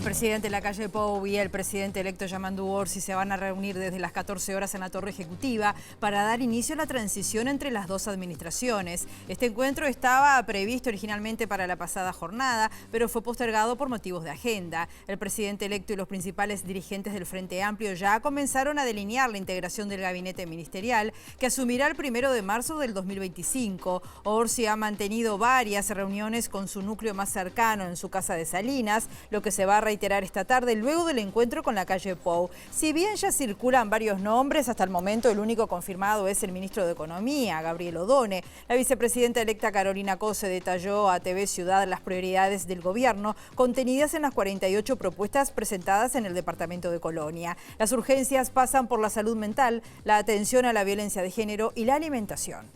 presidente Lacalle Pou y el presidente electo Yamandu Orsi se van a reunir desde las 14 horas en la Torre Ejecutiva para dar inicio a la transición entre las dos administraciones. Este encuentro estaba previsto originalmente para la pasada jornada, pero fue postergado por motivos de agenda. El presidente electo y los principales dirigentes del Frente Amplio ya comenzaron a delinear la integración del gabinete ministerial, que asumirá el 1 de marzo del 2025. Orsi ha mantenido varias reuniones con su núcleo más cercano en su casa de Salinas, lo que se va a reiterar esta tarde luego del encuentro con Lacalle Pou. Si bien ya circulan varios nombres, hasta el momento el único confirmado es el ministro de Economía, Gabriel Odone. La vicepresidenta electa Carolina Cose detalló a TV Ciudad las prioridades del gobierno contenidas en las 48 propuestas presentadas en el departamento de Colonia. Las urgencias pasan por la salud mental, la atención a la violencia de género y la alimentación.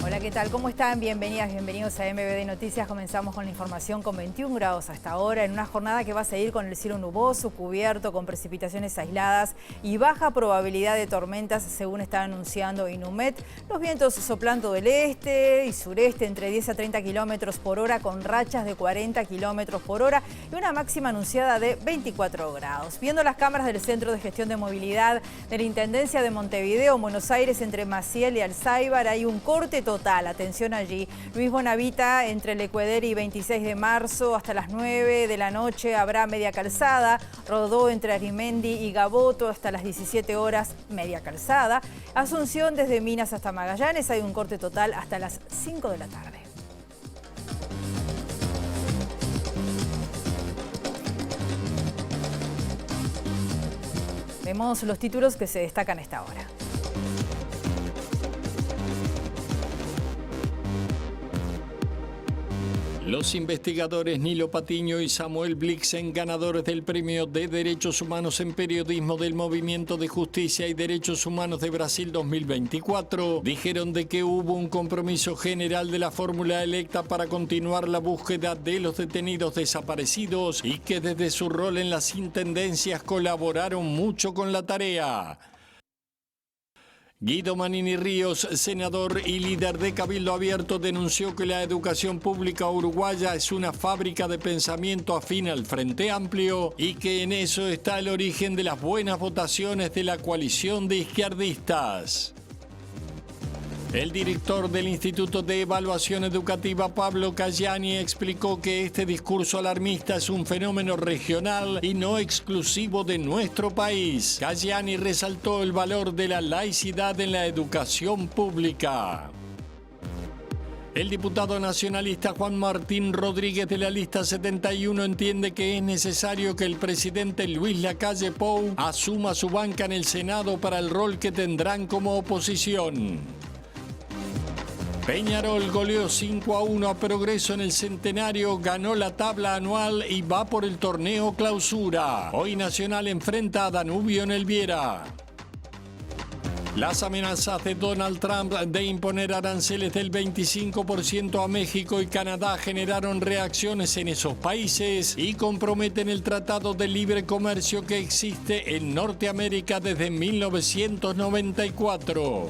Hola, ¿qué tal? ¿Cómo están? Bienvenidas, bienvenidos a MBD Noticias. Comenzamos con la información con 21 grados hasta ahora, en una jornada que va a seguir con el cielo nuboso, cubierto, con precipitaciones aisladas y baja probabilidad de tormentas, según está anunciando Inumet. Los vientos soplando del este y sureste entre 10 a 30 kilómetros por hora, con rachas de 40 kilómetros por hora y una máxima anunciada de 24 grados. Viendo las cámaras del Centro de Gestión de Movilidad de la Intendencia de Montevideo, en Buenos Aires, entre Maciel y Alzheibar, hay un corte total. Atención allí. Luis Bonavita, entre Lecueder y 26 de marzo hasta las 9 de la noche habrá media calzada. Rodó entre Arimendi y Gaboto hasta las 17 horas, media calzada. Asunción desde Minas hasta Magallanes hay un corte total hasta las 5 de la tarde. Vemos los títulos que se destacan a esta hora. Los investigadores Nilo Patiño y Samuel Blixen, ganadores del Premio de Derechos Humanos en Periodismo del Movimiento de Justicia y Derechos Humanos de Brasil 2024, dijeron de que hubo un compromiso general de la fórmula electa para continuar la búsqueda de los detenidos desaparecidos y que desde su rol en las intendencias colaboraron mucho con la tarea. Guido Manini Ríos, senador y líder de Cabildo Abierto, denunció que la educación pública uruguaya es una fábrica de pensamiento afín al Frente Amplio y que en eso está el origen de las buenas votaciones de la coalición de izquierdistas. El director del Instituto de Evaluación Educativa, Pablo Cayani, explicó que este discurso alarmista es un fenómeno regional y no exclusivo de nuestro país. Cayani resaltó el valor de la laicidad en la educación pública. El diputado nacionalista Juan Martín Rodríguez, de la lista 71, entiende que es necesario que el presidente Luis Lacalle Pou asuma su banca en el Senado para el rol que tendrán como oposición. Peñarol goleó 5-1 a Progreso en el Centenario, ganó la tabla anual y va por el torneo Clausura. Hoy Nacional enfrenta a Danubio en el Viera. Las amenazas de Donald Trump de imponer aranceles del 25% a México y Canadá generaron reacciones en esos países y comprometen el Tratado de Libre Comercio que existe en Norteamérica desde 1994.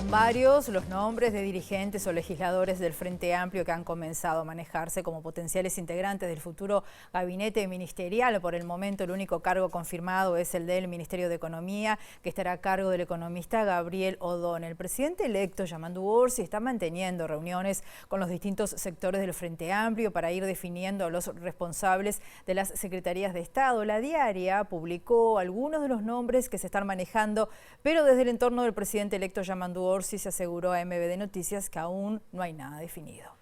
Varios los nombres de dirigentes o legisladores del Frente Amplio que han comenzado a manejarse como potenciales integrantes del futuro gabinete ministerial. Por el momento el único cargo confirmado es el del Ministerio de Economía, que estará a cargo del economista Gabriel Odone. El presidente electo Yamandu Orsi está manteniendo reuniones con los distintos sectores del Frente Amplio para ir definiendo a los responsables de las secretarías de Estado. La Diaria publicó algunos de los nombres que se están manejando, pero desde el entorno del presidente electo Yamandu Orsi se aseguró a MBD Noticias que aún no hay nada definido.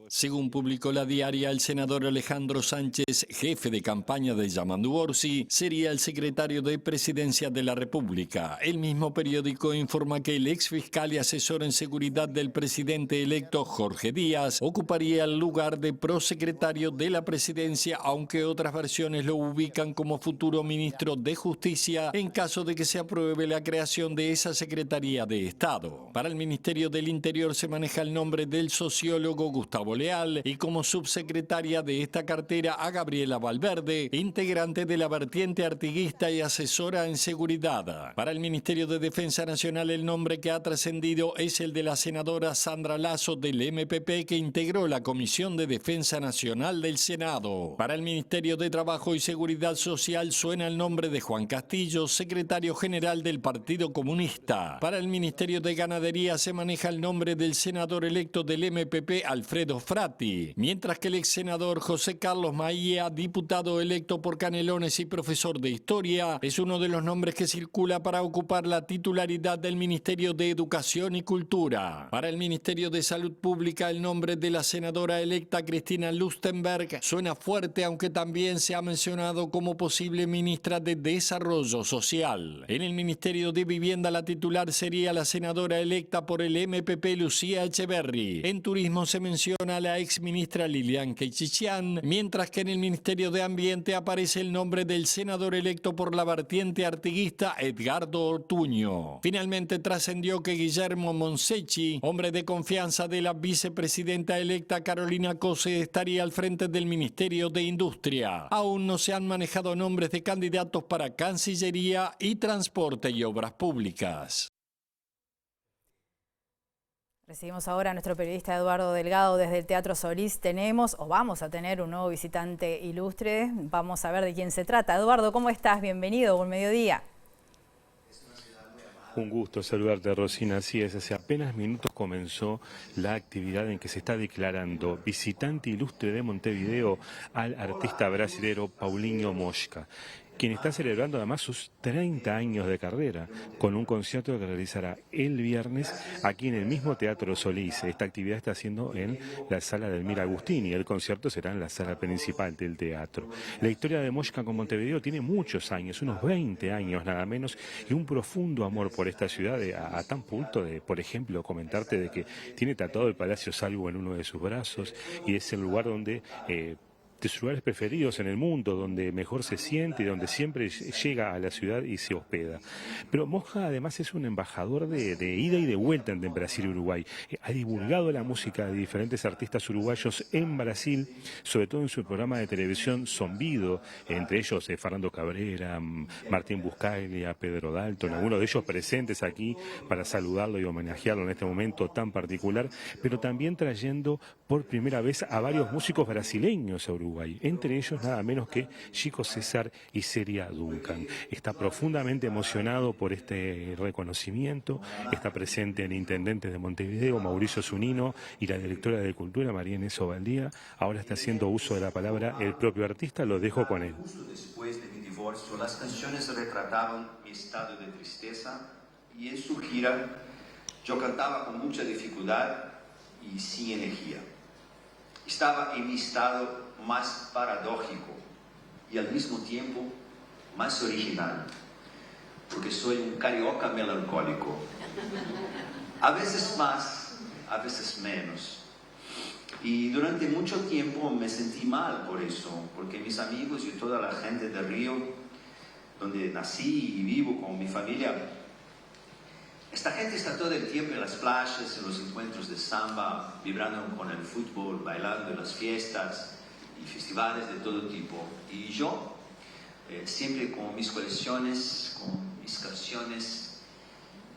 Según publicó la Diaria, el senador Alejandro Sánchez, jefe de campaña de Yamandu Orsi, sería el secretario de Presidencia de la República. El mismo periódico informa que el ex fiscal y asesor en seguridad del presidente electo, Jorge Díaz, ocuparía el lugar de prosecretario de la Presidencia, aunque otras versiones lo ubican como futuro ministro de Justicia en caso de que se apruebe la creación de esa Secretaría de Estado. Para el Ministerio del Interior se maneja el nombre del sociólogo Gustavo Leal y como subsecretaria de esta cartera a Gabriela Valverde, integrante de la vertiente artiguista y asesora en seguridad. Para el Ministerio de Defensa Nacional, el nombre que ha trascendido es el de la senadora Sandra Lasso del MPP, que integró la Comisión de Defensa Nacional del Senado. Para el Ministerio de Trabajo y Seguridad Social suena el nombre de Juan Castillo, secretario general del Partido Comunista. Para el Ministerio de Ganadería se maneja el nombre del senador electo del MPP, Alfredo Frati, mientras que el ex senador José Carlos Maía, diputado electo por Canelones y profesor de Historia, es uno de los nombres que circula para ocupar la titularidad del Ministerio de Educación y Cultura. Para el Ministerio de Salud Pública, el nombre de la senadora electa Cristina Lustenberg suena fuerte, aunque también se ha mencionado como posible ministra de Desarrollo Social. En el Ministerio de Vivienda, la titular sería la senadora electa por el MPP, Lucía Echeverri. En Turismo se menciona a la exministra Lilian Queichichian, mientras que en el Ministerio de Ambiente aparece el nombre del senador electo por la vertiente artiguista, Edgardo Ortuño. Finalmente trascendió que Guillermo Monsechi, hombre de confianza de la vicepresidenta electa Carolina Cose, estaría al frente del Ministerio de Industria. Aún no se han manejado nombres de candidatos para Cancillería y Transporte y Obras Públicas. Recibimos ahora a nuestro periodista Eduardo Delgado desde el Teatro Solís. Tenemos o vamos a tener un nuevo visitante ilustre. Vamos a ver de quién se trata. Eduardo, ¿cómo estás? Bienvenido, buen mediodía. Un gusto saludarte, Rosina. Así es, hace apenas minutos comenzó la actividad en que se está declarando visitante ilustre de Montevideo al artista brasilero Paulinho Mosca, quien está celebrando además sus 30 años de carrera, con un concierto que realizará el viernes aquí en el mismo Teatro Solís. Esta actividad está haciendo en la sala del Mir Agustín y el concierto será en la sala principal del teatro. La historia de Mosca con Montevideo tiene muchos años, unos 20 años nada menos, y un profundo amor por esta ciudad, a tal punto de, por ejemplo, comentarte de que tiene tatuado el Palacio Salvo en uno de sus brazos y es el lugar donde de sus lugares preferidos en el mundo, donde mejor se siente y donde siempre llega a la ciudad y se hospeda. Pero Mosca además es un embajador de ida y de vuelta entre Brasil y Uruguay. Ha divulgado la música de diferentes artistas uruguayos en Brasil, sobre todo en su programa de televisión Zombido, entre ellos Fernando Cabrera, Martín Buscaglia, Pedro Dalton, algunos de ellos presentes aquí para saludarlo y homenajearlo en este momento tan particular, pero también trayendo por primera vez a varios músicos brasileños a Uruguay. Entre ellos nada menos que Chico César y Celia Duncan. Está profundamente emocionado por este reconocimiento. Está presente el intendente de Montevideo, Mauricio Zunino, y la directora de Cultura, María Inés Ovaldía. Ahora está haciendo uso de la palabra el propio artista. Lo dejo con él. Justo después de mi divorcio, las canciones retrataban mi estado de tristeza, y en su gira yo cantaba con mucha dificultad y sin energía. Estaba en mi estado más paradójico y al mismo tiempo más original, porque soy un carioca melancólico. A veces más, a veces menos. Y durante mucho tiempo me sentí mal por eso, porque mis amigos y toda la gente de Río, donde nací y vivo con mi familia, esta gente está todo el tiempo en las playas, en los encuentros de samba, vibrando con el fútbol, bailando en las fiestas y festivales de todo tipo. Y yo, siempre con mis colecciones, con mis canciones,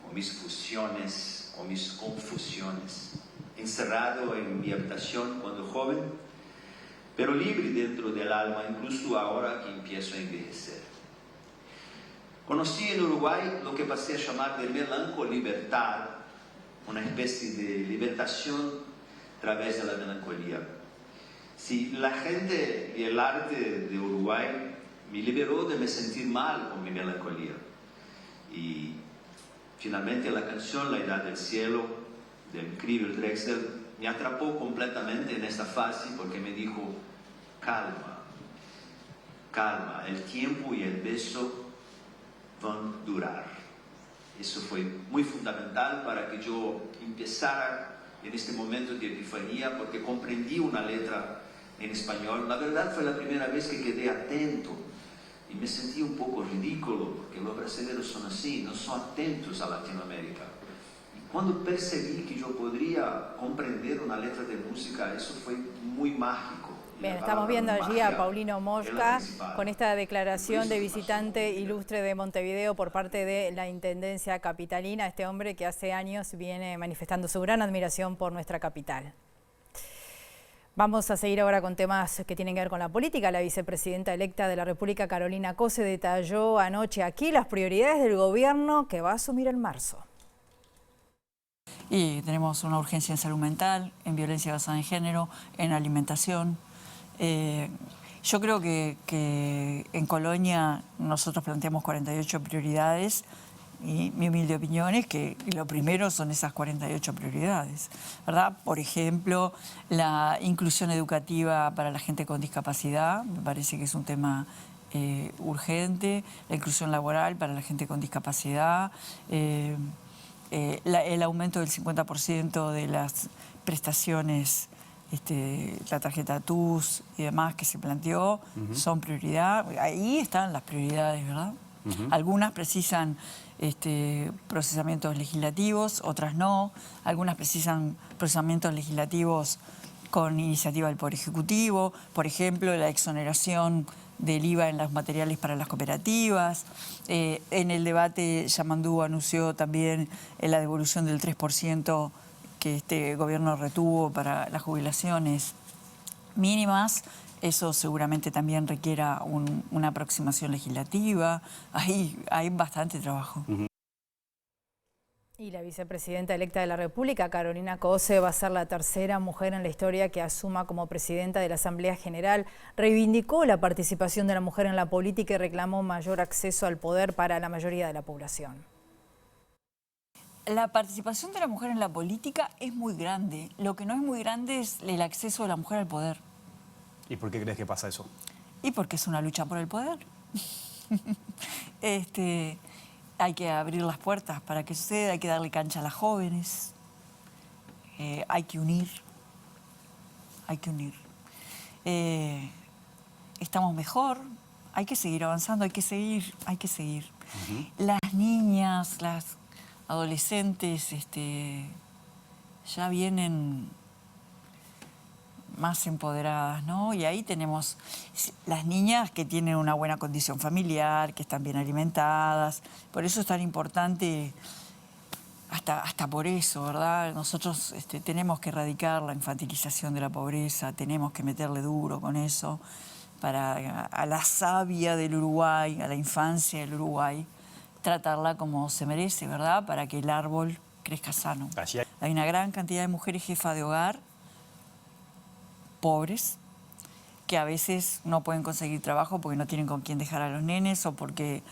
con mis fusiones, con mis confusiones, encerrado en mi habitación cuando joven, pero libre dentro del alma, incluso ahora que empiezo a envejecer. Conocí en Uruguay lo que pasé a llamar de melanco-libertad, una especie de libertación a través de la melancolía. Sí, la gente y el arte de Uruguay me liberó de me sentir mal con mi melancolía. Y finalmente la canción La Edad del Cielo, del increíble Drexler, me atrapó completamente en esta fase, porque me dijo: calma, calma, el tiempo y el beso van a durar. Eso fue muy fundamental para que yo empezara en este momento de epifanía, porque comprendí una letra en español. La verdad fue la primera vez que quedé atento y me sentí un poco ridículo, porque los brasileños son así, no son atentos a Latinoamérica. Y Cuando percibí que yo podría comprender una letra de música, eso fue muy mágico. Bien, estamos viendo allí a Paulino Mosca con esta declaración de visitante ilustre de Montevideo por parte de la Intendencia Capitalina, este hombre que hace años viene manifestando su gran admiración por nuestra capital. Vamos a seguir ahora con temas que tienen que ver con la política. La vicepresidenta electa de la República, Carolina Cose, detalló anoche aquí las prioridades del gobierno que va a asumir en marzo. Y tenemos una urgencia en salud mental, en violencia basada en género, en alimentación. Yo creo que en Colonia nosotros planteamos 48 prioridades y mi humilde opinión es que lo primero son esas 48 prioridades, ¿verdad? Por ejemplo, la inclusión educativa para la gente con discapacidad, me parece que es un tema urgente, la inclusión laboral para la gente con discapacidad, el aumento del 50% de las prestaciones, la tarjeta TUS y demás que se planteó, son prioridad. Ahí están las prioridades, ¿verdad? Algunas precisan procesamientos legislativos, otras no. Algunas precisan procesamientos legislativos con iniciativa del Poder Ejecutivo. Por ejemplo, la exoneración del IVA en los materiales para las cooperativas. En el debate, Yamandú anunció también la devolución del 3% que este gobierno retuvo para las jubilaciones mínimas. Eso seguramente también requiera una aproximación legislativa. Hay bastante trabajo. Y la vicepresidenta electa de la República, Carolina Cose, va a ser la tercera mujer en la historia que asuma como presidenta de la Asamblea General. Reivindicó la participación de la mujer en la política y reclamó mayor acceso al poder para la mayoría de la población. La participación de la mujer en la política es muy grande. Lo que no es muy grande es el acceso de la mujer al poder. ¿Y por qué crees que pasa eso? Y porque es una lucha por el poder. Hay que abrir las puertas para que suceda, hay que darle cancha a las jóvenes, hay que unir, estamos mejor, hay que seguir avanzando, hay que seguir. Las niñas, las adolescentes ya vienen más empoderadas, ¿no? Y ahí tenemos las niñas que tienen una buena condición familiar, que están bien alimentadas. Por eso es tan importante, hasta por eso, ¿verdad? Nosotros tenemos que erradicar la infantilización de la pobreza, tenemos que meterle duro con eso para a la savia del Uruguay, a la infancia del Uruguay, tratarla como se merece, ¿verdad? Para que el árbol crezca sano. Hay una gran cantidad de mujeres jefas de hogar pobres, que a veces no pueden conseguir trabajo porque no tienen con quién dejar a los nenes o porque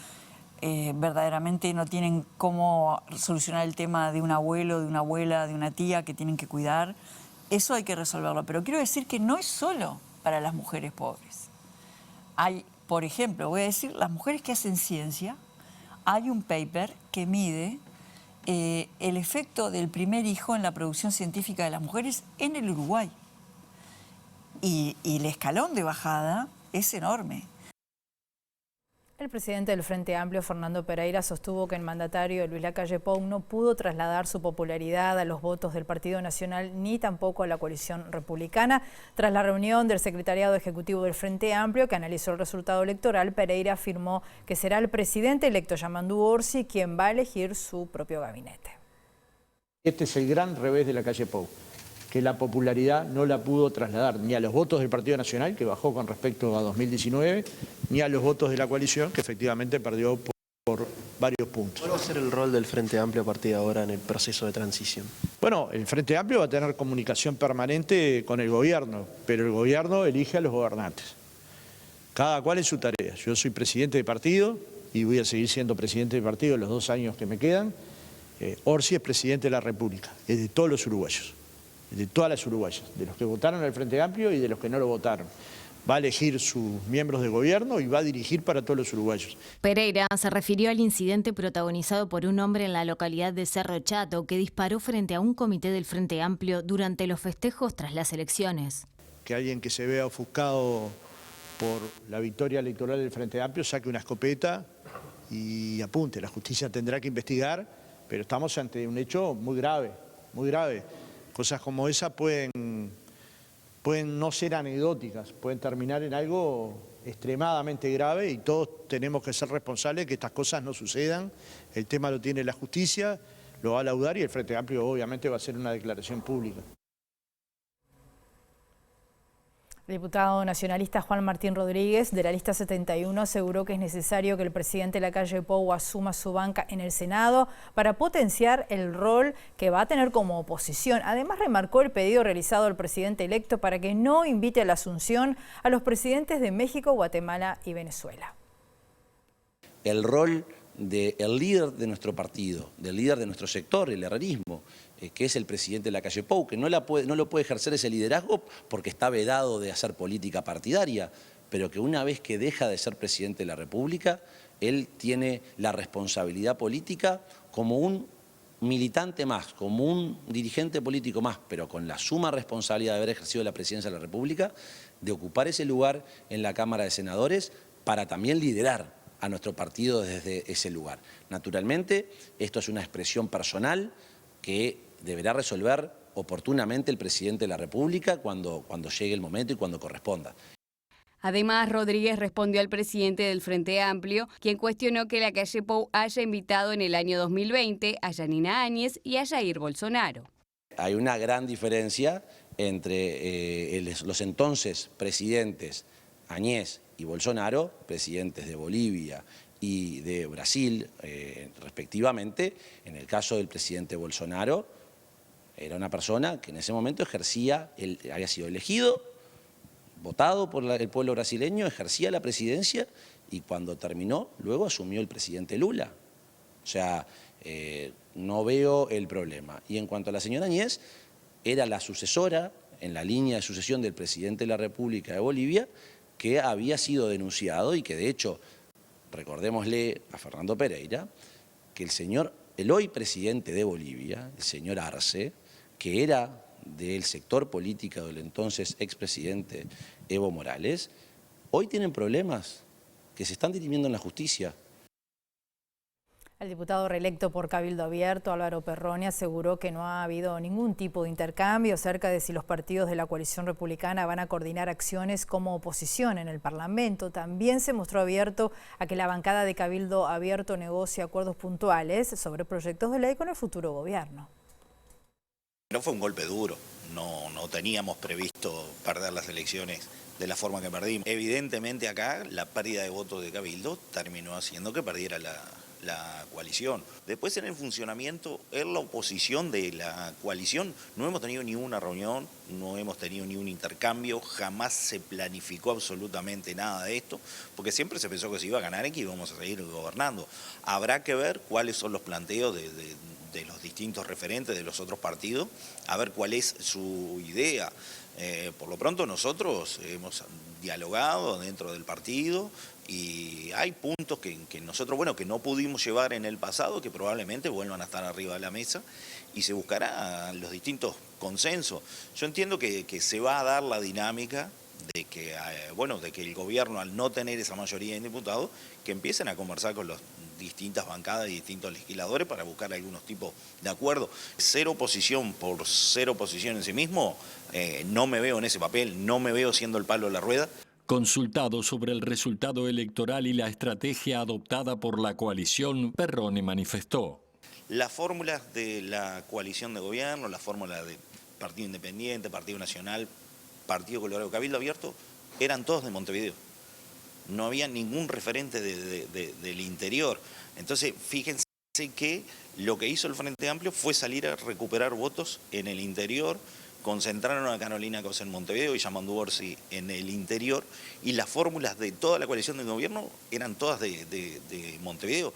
verdaderamente no tienen cómo solucionar el tema de un abuelo, de una abuela, de una tía que tienen que cuidar. Eso hay que resolverlo. Pero quiero decir que no es solo para las mujeres pobres. Hay, por ejemplo, voy a decir, las mujeres que hacen ciencia, hay un paper que mide el efecto del primer hijo en la producción científica de las mujeres en el Uruguay. Y el escalón de bajada es enorme. El presidente del Frente Amplio, Fernando Pereira, sostuvo que el mandatario Luis Lacalle Pou no pudo trasladar su popularidad a los votos del Partido Nacional ni tampoco a la coalición republicana. Tras la reunión del secretariado ejecutivo del Frente Amplio, que analizó el resultado electoral, Pereira afirmó que será el presidente electo Yamandú Orsi quien va a elegir su propio gabinete. Este es el gran revés de Lacalle Pou, que la popularidad no la pudo trasladar ni a los votos del Partido Nacional, que bajó con respecto a 2019, ni a los votos de la coalición, que efectivamente perdió por varios puntos. ¿Cuál va a ser el rol del Frente Amplio a partir de ahora en el proceso de transición? Bueno, el Frente Amplio va a tener comunicación permanente con el gobierno, pero el gobierno elige a los gobernantes. Cada cual en su tarea. Yo soy presidente de partido y voy a seguir siendo presidente de partido los 2 años que me quedan. Orsi es presidente de la República, es de todos los uruguayos. De todas las uruguayas, de los que votaron al Frente Amplio y de los que no lo votaron. Va a elegir sus miembros de gobierno y va a dirigir para todos los uruguayos. Pereira se refirió al incidente protagonizado por un hombre en la localidad de Cerro Chato que disparó frente a un comité del Frente Amplio durante los festejos tras las elecciones. Que alguien que se vea ofuscado por la victoria electoral del Frente Amplio saque una escopeta y apunte. La justicia tendrá que investigar pero estamos ante un hecho muy grave, muy grave. Cosas como esa pueden no ser anecdóticas, pueden terminar en algo extremadamente grave y todos tenemos que ser responsables de que estas cosas no sucedan. El tema lo tiene la justicia, lo va a laudar y el Frente Amplio obviamente va a hacer una declaración pública. El diputado nacionalista Juan Martín Rodríguez, de la lista 71, aseguró que es necesario que el presidente Lacalle Pou asuma su banca en el Senado para potenciar el rol que va a tener como oposición. Además, remarcó el pedido realizado al presidente electo para que no invite a la asunción a los presidentes de México, Guatemala y Venezuela. El rol del líder de nuestro partido, del líder de nuestro sector, el herrerismo, que es el presidente Lacalle Pou, que no lo puede ejercer ese liderazgo porque está vedado de hacer política partidaria, pero que una vez que deja de ser presidente de la República, él tiene la responsabilidad política como un militante más, como un dirigente político más, pero con la suma responsabilidad de haber ejercido la presidencia de la República, de ocupar ese lugar en la Cámara de Senadores para también liderar a nuestro partido desde ese lugar. Naturalmente, esto es una expresión personal que deberá resolver oportunamente el presidente de la República cuando llegue el momento y cuando corresponda. Además, Rodríguez respondió al presidente del Frente Amplio, quien cuestionó que Lacalle Pou haya invitado en el año 2020 a Yanina Áñez y a Jair Bolsonaro. Hay una gran diferencia entre los entonces presidentes Áñez y Bolsonaro, presidentes de Bolivia y de Brasil, respectivamente. En el caso del presidente Bolsonaro, era una persona que en ese momento había sido elegido, votado por el pueblo brasileño, ejercía la presidencia y cuando terminó, luego asumió el presidente Lula. O sea, no veo el problema. Y en cuanto a la señora Áñez, era la sucesora, en la línea de sucesión del presidente de la República de Bolivia, que había sido denunciado y que de hecho, recordémosle a Fernando Pereira, que el hoy presidente de Bolivia, el señor Arce, que era del sector político del entonces expresidente Evo Morales, hoy tienen problemas que se están dirimiendo en la justicia. El diputado reelecto por Cabildo Abierto, Álvaro Perroni, aseguró que no ha habido ningún tipo de intercambio acerca de si los partidos de la coalición republicana van a coordinar acciones como oposición en el Parlamento. También se mostró abierto a que la bancada de Cabildo Abierto negocie acuerdos puntuales sobre proyectos de ley con el futuro gobierno. No fue un golpe duro, no teníamos previsto perder las elecciones de la forma que perdimos. Evidentemente acá la pérdida de votos de Cabildo terminó haciendo que perdiera la coalición. Después en el funcionamiento, en la oposición de la coalición, no hemos tenido ni una reunión, no hemos tenido ni un intercambio, jamás se planificó absolutamente nada de esto, porque siempre se pensó que se iba a ganar y que íbamos a seguir gobernando. Habrá que ver cuáles son los planteos de los distintos referentes de los otros partidos, a ver cuál es su idea. Por lo pronto nosotros hemos dialogado dentro del partido y hay puntos que nosotros, bueno, que no pudimos llevar en el pasado, que probablemente vuelvan a estar arriba de la mesa y se buscará los distintos consensos. Yo entiendo que se va a dar la dinámica de que, bueno, de que el gobierno, al no tener esa mayoría de diputados, que empiecen a conversar con las distintas bancadas y distintos legisladores para buscar algunos tipos de acuerdo. Ser oposición por ser oposición en sí mismo, no me veo en ese papel, no me veo siendo el palo de la rueda. Consultado sobre el resultado electoral y la estrategia adoptada por la coalición, Perroni manifestó: las fórmulas de la coalición de gobierno, la fórmula de Partido Independiente, Partido Nacional, Partido Colorado, Cabildo Abierto, eran todos de Montevideo. No había ningún referente del interior. Entonces, fíjense que lo que hizo el Frente Amplio fue salir a recuperar votos en el interior, concentraron a Carolina Cosa en Montevideo y Yamandu Orsi en el interior, y las fórmulas de toda la coalición del gobierno eran todas de Montevideo.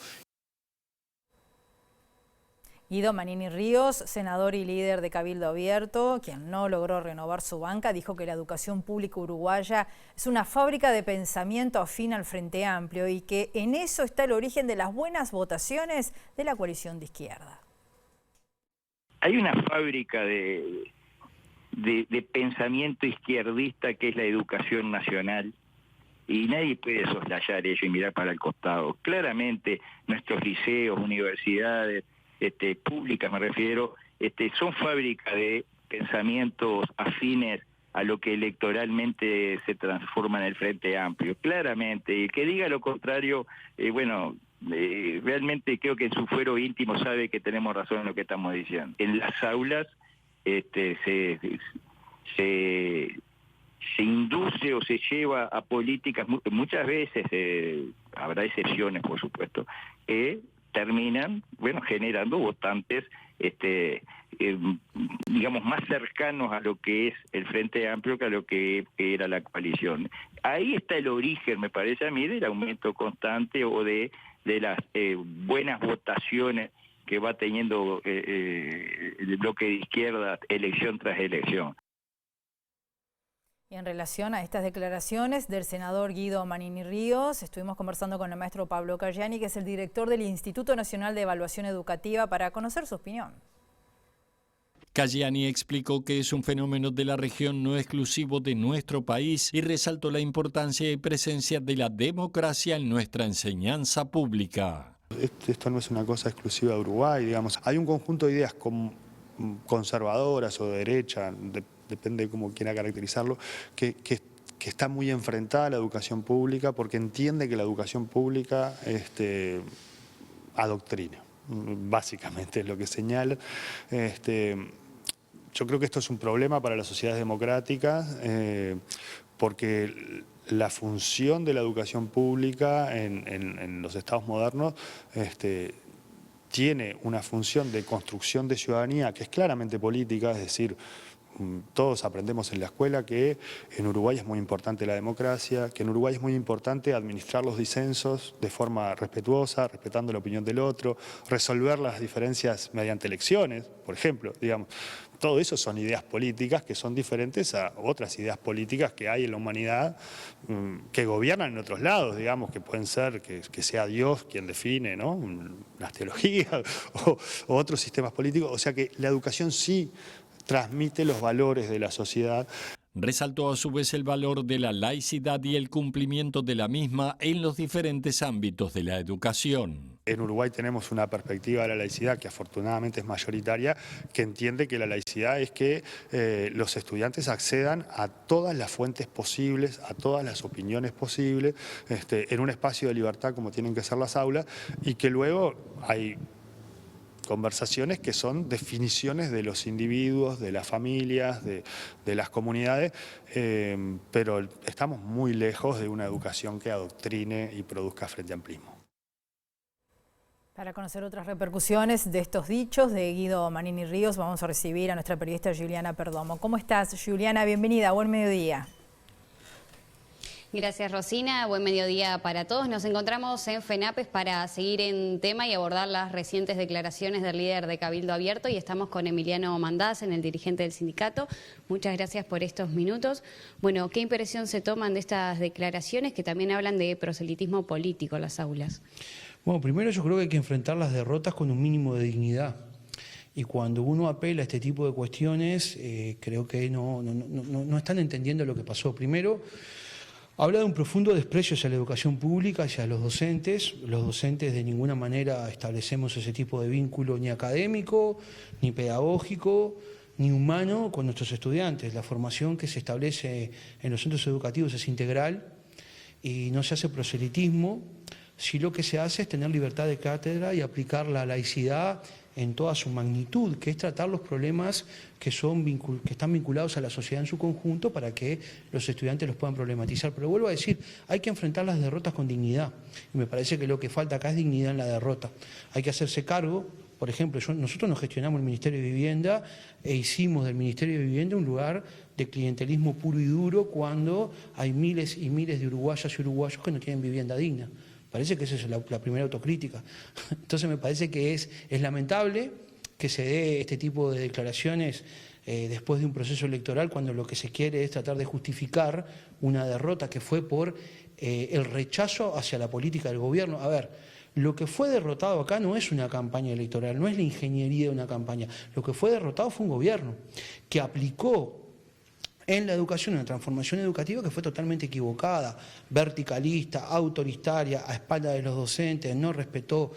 Guido Manini Ríos, senador y líder de Cabildo Abierto, quien no logró renovar su banca, dijo que la educación pública uruguaya es una fábrica de pensamiento afín al Frente Amplio y que en eso está el origen de las buenas votaciones de la coalición de izquierda. Hay una fábrica de pensamiento izquierdista que es la educación nacional y nadie puede soslayar ello y mirar para el costado. Claramente nuestros liceos, universidades, públicas me refiero, son fábricas de pensamientos afines a lo que electoralmente se transforma en el Frente Amplio, claramente. Y el que diga lo contrario, realmente creo que en su fuero íntimo sabe que tenemos razón en lo que estamos diciendo. En las aulas se induce o se lleva a políticas, muchas veces, habrá excepciones por supuesto, que terminan, generando votantes, digamos, más cercanos a lo que es el Frente Amplio que a lo que era la coalición. Ahí está el origen, me parece a mí, del aumento constante o de las buenas votaciones que va teniendo el bloque de izquierda elección tras elección. Y en relación a estas declaraciones del senador Guido Manini Ríos, estuvimos conversando con el maestro Pablo Cayani, que es el director del Instituto Nacional de Evaluación Educativa, para conocer su opinión. Cayani explicó que es un fenómeno de la región no exclusivo de nuestro país y resaltó la importancia y presencia de la democracia en nuestra enseñanza pública. Esto no es una cosa exclusiva de Uruguay, digamos. Hay un conjunto de ideas conservadoras o de derecha, depende de cómo quiera caracterizarlo, que está muy enfrentada a la educación pública porque entiende que la educación pública adoctrina. Básicamente es lo que señala. Yo creo que esto es un problema para las sociedades democráticas porque la función de la educación pública en los estados modernos tiene una función de construcción de ciudadanía que es claramente política, es decir, todos aprendemos en la escuela que en Uruguay es muy importante la democracia, que en Uruguay es muy importante administrar los disensos de forma respetuosa, respetando la opinión del otro, resolver las diferencias mediante elecciones, por ejemplo, digamos. Todo eso son ideas políticas que son diferentes a otras ideas políticas que hay en la humanidad que gobiernan en otros lados, digamos, que pueden ser que sea Dios quien define, ¿no? Las teologías o otros sistemas políticos. O sea que la educación sí transmite los valores de la sociedad. Resaltó a su vez el valor de la laicidad y el cumplimiento de la misma en los diferentes ámbitos de la educación. En Uruguay tenemos una perspectiva de la laicidad que afortunadamente es mayoritaria, que entiende que la laicidad es que los estudiantes accedan a todas las fuentes posibles, a todas las opiniones posibles, en un espacio de libertad como tienen que ser las aulas, y que luego hay conversaciones que son definiciones de los individuos, de las familias, de las comunidades, pero estamos muy lejos de una educación que adoctrine y produzca frente amplismo. Para conocer otras repercusiones de estos dichos de Guido Manini Ríos, vamos a recibir a nuestra periodista Juliana Perdomo. ¿Cómo estás, Juliana? Bienvenida, buen mediodía. Gracias, Rosina. Buen mediodía para todos. Nos encontramos en FENAPES para seguir en tema y abordar las recientes declaraciones del líder de Cabildo Abierto, y estamos con Emiliano Mandasen, el dirigente del sindicato. Muchas gracias por estos minutos. Bueno, ¿qué impresión se toman de estas declaraciones que también hablan de proselitismo político en las aulas? Bueno, primero yo creo que hay que enfrentar las derrotas con un mínimo de dignidad. Y cuando uno apela a este tipo de cuestiones, creo que no están entendiendo lo que pasó. Primero, habla de un profundo desprecio hacia la educación pública, hacia los docentes. Los docentes de ninguna manera establecemos ese tipo de vínculo ni académico, ni pedagógico, ni humano con nuestros estudiantes. La formación que se establece en los centros educativos es integral y no se hace proselitismo, si lo que se hace es tener libertad de cátedra y aplicar la laicidad en toda su magnitud, que es tratar los problemas que están vinculados a la sociedad en su conjunto para que los estudiantes los puedan problematizar. Pero vuelvo a decir, hay que enfrentar las derrotas con dignidad. Y me parece que lo que falta acá es dignidad en la derrota. Hay que hacerse cargo. Por ejemplo, nosotros nos gestionamos el Ministerio de Vivienda e hicimos del Ministerio de Vivienda un lugar de clientelismo puro y duro cuando hay miles y miles de uruguayas y uruguayos que no tienen vivienda digna. Parece que esa es la primera autocrítica. Entonces me parece que es lamentable que se dé este tipo de declaraciones después de un proceso electoral cuando lo que se quiere es tratar de justificar una derrota que fue por el rechazo hacia la política del gobierno. A ver, lo que fue derrotado acá no es una campaña electoral, no es la ingeniería de una campaña. Lo que fue derrotado fue un gobierno que aplicó en la educación una transformación educativa que fue totalmente equivocada, verticalista, autoritaria, a espaldas de los docentes, no respetó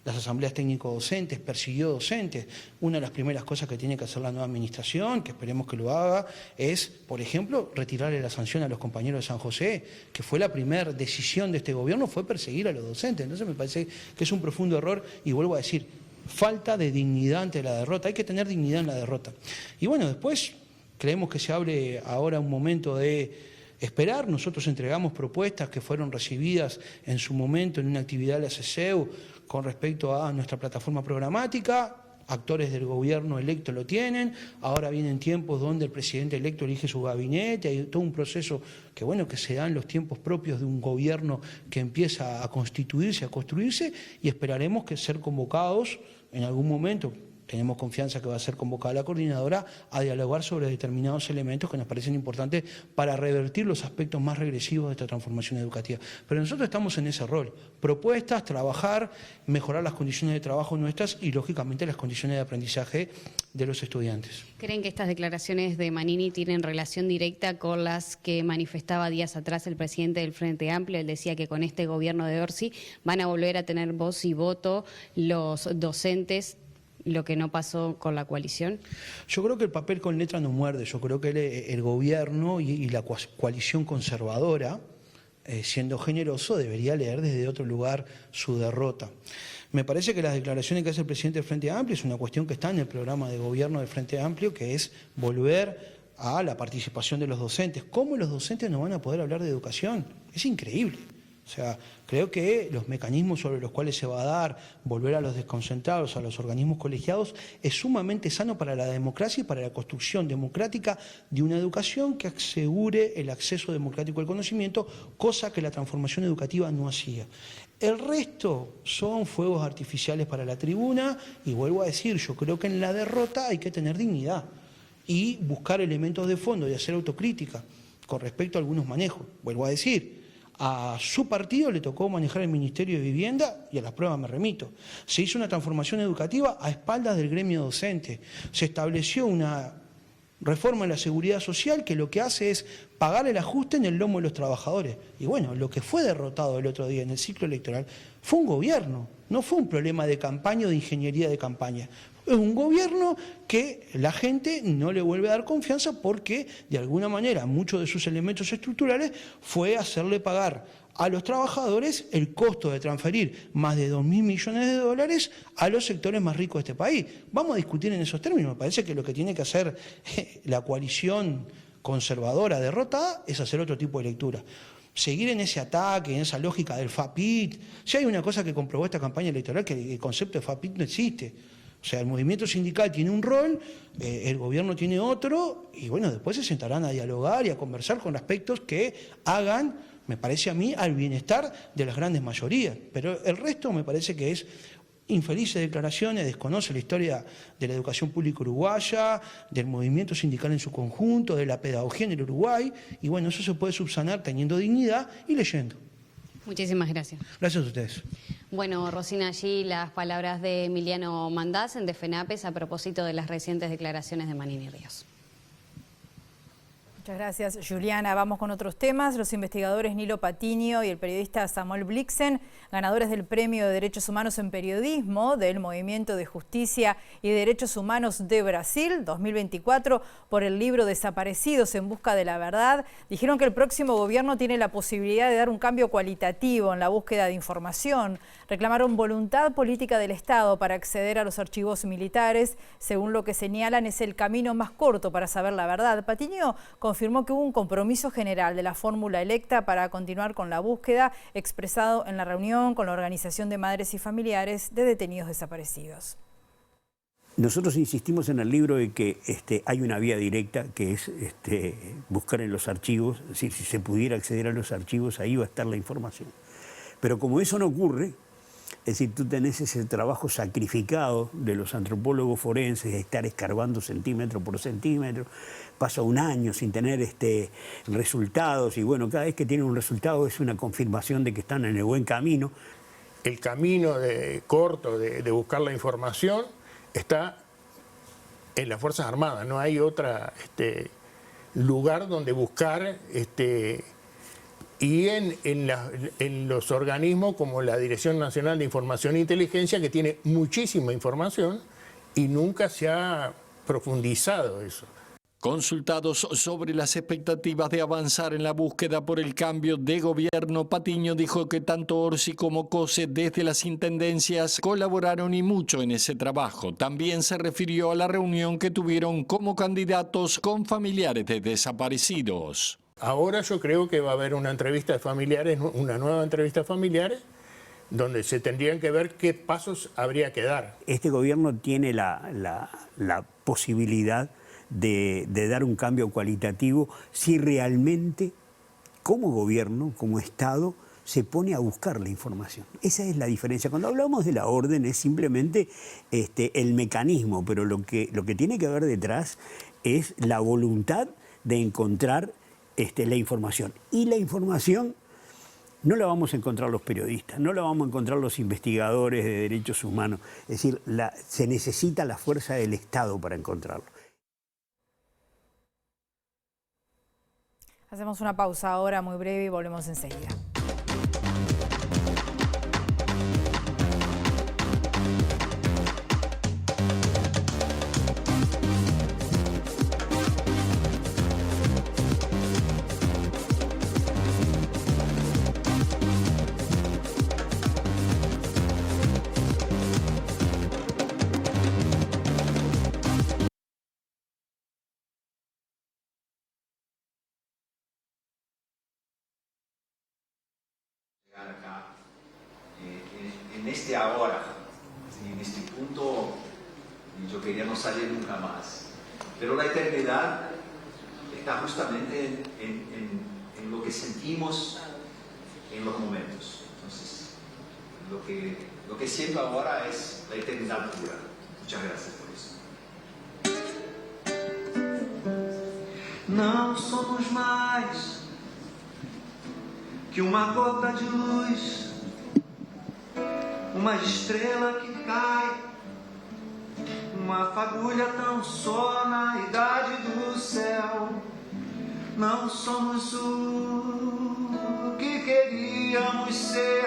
las asambleas técnico-docentes, persiguió docentes. Una de las primeras cosas que tiene que hacer la nueva administración, que esperemos que lo haga, es, por ejemplo, retirarle la sanción a los compañeros de San José, que fue la primera decisión de este gobierno, fue perseguir a los docentes. Entonces me parece que es un profundo error y vuelvo a decir, falta de dignidad ante la derrota. Hay que tener dignidad en la derrota. Y bueno, después creemos que se abre ahora un momento de esperar. Nosotros entregamos propuestas que fueron recibidas en su momento en una actividad de la CCEU con respecto a nuestra plataforma programática. Actores del gobierno electo lo tienen, ahora vienen tiempos donde el presidente electo elige su gabinete, hay todo un proceso que bueno, que se da en los tiempos propios de un gobierno que empieza a constituirse, a construirse, y esperaremos que ser convocados en algún momento. Tenemos confianza que va a ser convocada la coordinadora a dialogar sobre determinados elementos que nos parecen importantes para revertir los aspectos más regresivos de esta transformación educativa. Pero nosotros estamos en ese rol. Propuestas, trabajar, mejorar las condiciones de trabajo nuestras y, lógicamente, las condiciones de aprendizaje de los estudiantes. ¿Creen que estas declaraciones de Manini tienen relación directa con las que manifestaba días atrás el presidente del Frente Amplio? Él decía que con este gobierno de Orsi van a volver a tener voz y voto los docentes, lo que no pasó con la coalición. Yo creo que el papel con letra no muerde. Yo creo que el gobierno y la coalición conservadora, siendo generoso, debería leer desde otro lugar su derrota. Me parece que las declaraciones que hace el presidente del Frente Amplio es una cuestión que está en el programa de gobierno del Frente Amplio, que es volver a la participación de los docentes. ¿Cómo los docentes no van a poder hablar de educación? Es increíble. O sea, creo que los mecanismos sobre los cuales se va a dar, volver a los desconcentrados, a los organismos colegiados, es sumamente sano para la democracia y para la construcción democrática de una educación que asegure el acceso democrático al conocimiento, cosa que la transformación educativa no hacía. El resto son fuegos artificiales para la tribuna y vuelvo a decir, yo creo que en la derrota hay que tener dignidad y buscar elementos de fondo y hacer autocrítica con respecto a algunos manejos. Vuelvo a decir, a su partido le tocó manejar el Ministerio de Vivienda y a las pruebas me remito. Se hizo una transformación educativa a espaldas del gremio docente. Se estableció una reforma en la seguridad social que lo que hace es pagar el ajuste en el lomo de los trabajadores. Y bueno, lo que fue derrotado el otro día en el ciclo electoral fue un gobierno, no fue un problema de campaña o de ingeniería de campaña. Es un gobierno que la gente no le vuelve a dar confianza porque, de alguna manera, muchos de sus elementos estructurales fue hacerle pagar a los trabajadores el costo de transferir más de 2.000 millones de dólares a los sectores más ricos de este país. Vamos a discutir en esos términos. Me parece que lo que tiene que hacer la coalición conservadora derrotada es hacer otro tipo de lectura. Seguir en ese ataque, en esa lógica del FAPIT. Si hay una cosa que comprobó esta campaña electoral, que el concepto de FAPIT no existe. O sea, el movimiento sindical tiene un rol, el gobierno tiene otro, y bueno, después se sentarán a dialogar y a conversar con aspectos que hagan, me parece a mí, al bienestar de las grandes mayorías. Pero el resto me parece que es infelices declaraciones, desconoce la historia de la educación pública uruguaya, del movimiento sindical en su conjunto, de la pedagogía en el Uruguay, y bueno, eso se puede subsanar teniendo dignidad y leyendo. Muchísimas gracias. Gracias a ustedes. Bueno, Rosina, allí las palabras de Emiliano Mandás en FENAPES a propósito de las recientes declaraciones de Manini Ríos. Muchas gracias, Juliana. Vamos con otros temas. Los investigadores Nilo Patiño y el periodista Samuel Blixen, ganadores del Premio de Derechos Humanos en Periodismo del Movimiento de Justicia y Derechos Humanos de Brasil 2024 por el libro Desaparecidos en busca de la verdad, dijeron que el próximo gobierno tiene la posibilidad de dar un cambio cualitativo en la búsqueda de información. Reclamaron voluntad política del Estado para acceder a los archivos militares. Según lo que señalan, es el camino más corto para saber la verdad. Patiño confirmó que hubo un compromiso general de la fórmula electa para continuar con la búsqueda, expresado en la reunión con la Organización de Madres y Familiares de Detenidos Desaparecidos. Nosotros insistimos en el libro de que hay una vía directa, que es buscar en los archivos, es decir, si se pudiera acceder a los archivos, ahí va a estar la información. Pero como eso no ocurre, es decir, tú tenés ese trabajo sacrificado de los antropólogos forenses de estar escarbando centímetro por centímetro, pasa un año sin tener resultados y bueno, cada vez que tienen un resultado es una confirmación de que están en el buen camino. El camino corto de buscar la información está en las Fuerzas Armadas, no hay otro lugar donde buscar y en los organismos como la Dirección Nacional de Información e Inteligencia, que tiene muchísima información y nunca se ha profundizado eso. Consultados sobre las expectativas de avanzar en la búsqueda por el cambio de gobierno, Patiño dijo que tanto Orsi como Cose desde las intendencias colaboraron y mucho en ese trabajo. También se refirió a la reunión que tuvieron como candidatos con familiares de desaparecidos. Ahora yo creo que va a haber una entrevista de familiares, una nueva entrevista de familiares, donde se tendrían que ver qué pasos habría que dar. Este gobierno tiene la posibilidad de dar un cambio cualitativo si realmente, como gobierno, como Estado, se pone a buscar la información. Esa es la diferencia. Cuando hablamos de la orden es simplemente el mecanismo, pero lo que tiene que haber detrás es la voluntad de encontrar la información. Y la información no la vamos a encontrar los periodistas, no la vamos a encontrar los investigadores de derechos humanos. Es decir, se necesita la fuerza del Estado para encontrarlo. Hacemos una pausa ahora muy breve y volvemos enseguida. Acá, en este ahora, en este punto, yo quería no salir nunca más. Pero la eternidad está justamente en lo que sentimos en los momentos. Entonces, lo que siento ahora es la eternidad pura. Muchas gracias por eso. Não somos mais que uma gota de luz, uma estrela que cai, uma fagulha tão só na idade do céu. Não somos o que queríamos ser,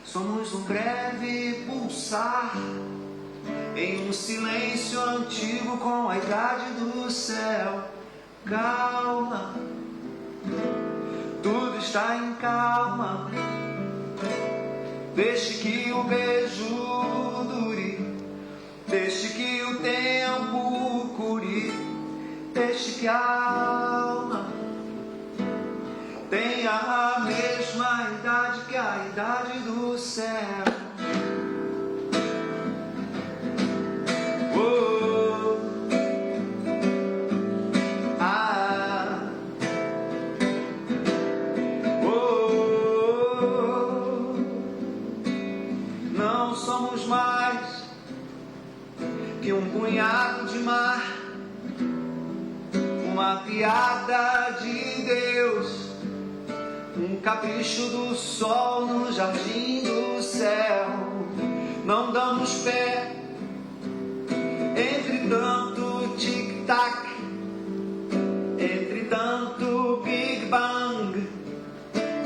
somos um breve pulsar em um silêncio antigo com a idade do céu. Calma, tudo está em calma. Deixe que o beijo dure, deixe que o tempo cure, deixe que a alma tenha a mesma idade que a idade do céu. Não somos mais que um punhado de mar, uma piada de Deus, um capricho do sol no jardim do céu. Não damos pé entre tanto tic-tac, entre tanto Big Bang.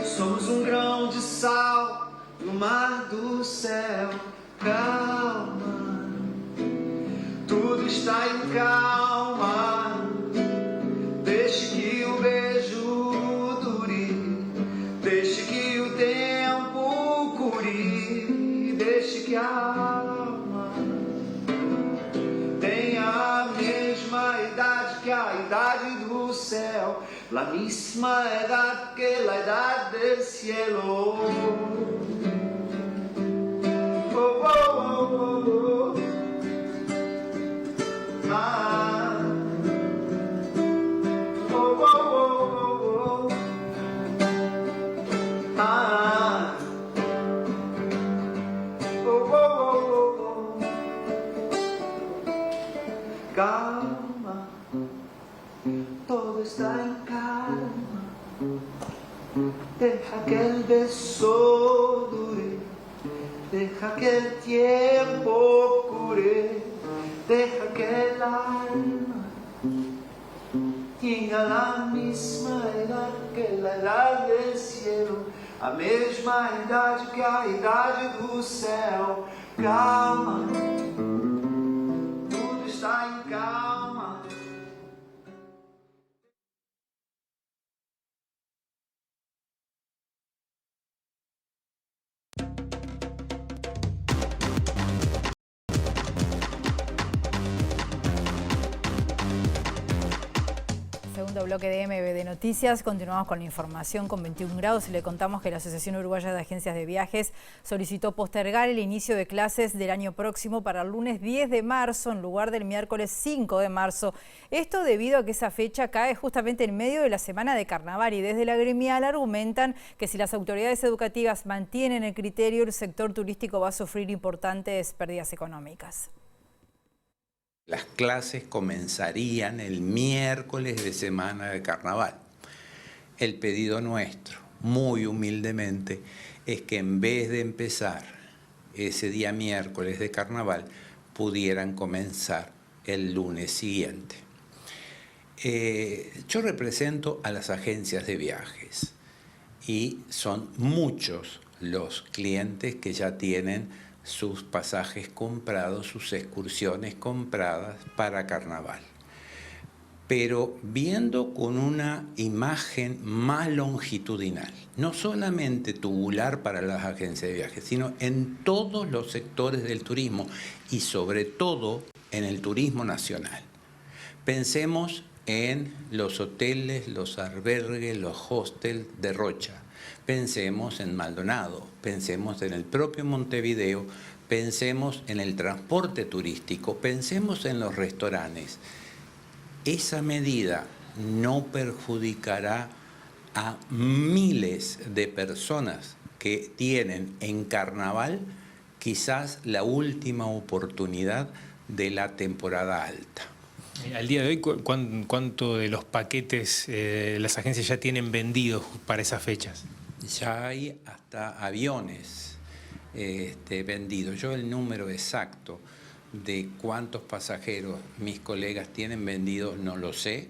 Somos um grão de sal no mar do céu. Calma, tudo está em calma. Deixe que o beijo dure, deixe que o tempo cure, deixe que a alma tenha a mesma idade que a idade do céu, la misma edad que la edad del cielo. Oh, oh, oh, oh, oh. Ah. Oh, oh, oh, oh, oh. Ah. Oh, oh, oh, oh. Calma, todo está en calma. Deja que el beso dure, deja que el tiempo cure, deja que el alma tinha a mesma idade que a idade do cielo, a mesma idade que a idade do céu. Calma, tudo está em calma. Segundo bloque de MBD Noticias, continuamos con la información con 21 grados y le contamos que la Asociación Uruguaya de Agencias de Viajes solicitó postergar el inicio de clases del año próximo para el lunes 10 de marzo en lugar del miércoles 5 de marzo. Esto debido a que esa fecha cae justamente en medio de la semana de carnaval y desde la gremial argumentan que si las autoridades educativas mantienen el criterio, el sector turístico va a sufrir importantes pérdidas económicas. Las clases comenzarían el miércoles de semana de carnaval. El pedido nuestro, muy humildemente, es que en vez de empezar ese día miércoles de carnaval, pudieran comenzar el lunes siguiente. Yo represento a las agencias de viajes y son muchos los clientes que ya tienen sus pasajes comprados, sus excursiones compradas para carnaval. Pero viendo con una imagen más longitudinal, no solamente tubular para las agencias de viajes, sino en todos los sectores del turismo y sobre todo en el turismo nacional. Pensemos en los hoteles, los albergues, los hostels de Rocha. Pensemos en Maldonado, pensemos en el propio Montevideo, pensemos en el transporte turístico, pensemos en los restaurantes. Esa medida no perjudicará a miles de personas que tienen en carnaval quizás la última oportunidad de la temporada alta. Al día de hoy, ¿cuánto de los paquetes las agencias ya tienen vendidos para esas fechas? Ya hay hasta aviones vendidos. Yo el número exacto de cuántos pasajeros mis colegas tienen vendidos no lo sé,